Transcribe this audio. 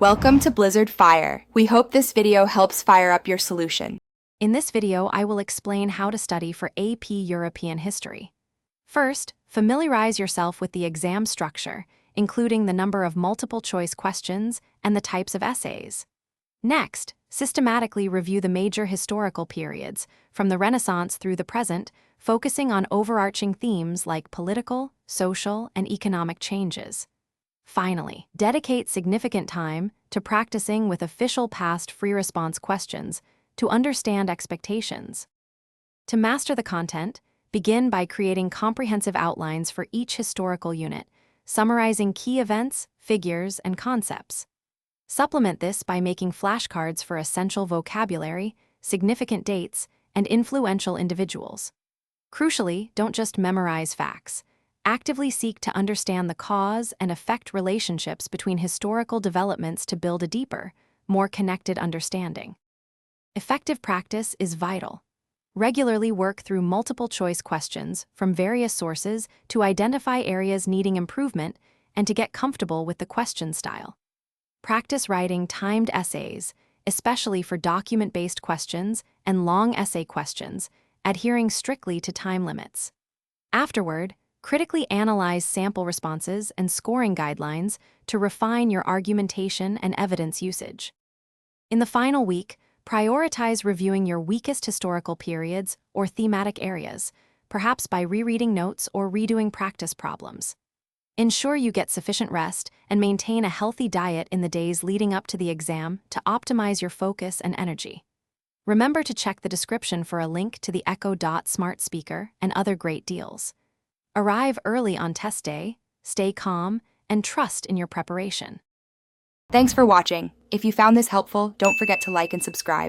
Welcome to Blizzard Fire. We hope this video helps fire up your solution. In this video, I will explain how to study for AP European History. First, familiarize yourself with the exam structure, including the number of multiple-choice questions and the types of essays. Next, systematically review the major historical periods, from the Renaissance through the present, focusing on overarching themes like political, social, and economic changes. Finally, dedicate significant time to practicing with official past free response questions to understand expectations. To master the content, begin by creating comprehensive outlines for each historical unit, summarizing key events, figures, and concepts. Supplement this by making flashcards for essential vocabulary, significant dates, and influential individuals. Crucially, don't just memorize facts. Actively seek to understand the cause and effect relationships between historical developments to build a deeper, more connected understanding. Effective practice is vital. Regularly work through multiple-choice questions from various sources to identify areas needing improvement and to get comfortable with the question style. Practice writing timed essays, especially for document-based questions and long essay questions, adhering strictly to time limits. Afterward, critically analyze sample responses and scoring guidelines to refine your argumentation and evidence usage. In the final week, prioritize reviewing your weakest historical periods or thematic areas, perhaps by rereading notes or redoing practice problems. Ensure you get sufficient rest and maintain a healthy diet in the days leading up to the exam to optimize your focus and energy. Remember to check the description for a link to the Echo Dot smart speaker and other great deals. Arrive early on test day, stay calm, and trust in your preparation. Thanks for watching. If you found this helpful, don't forget to like and subscribe.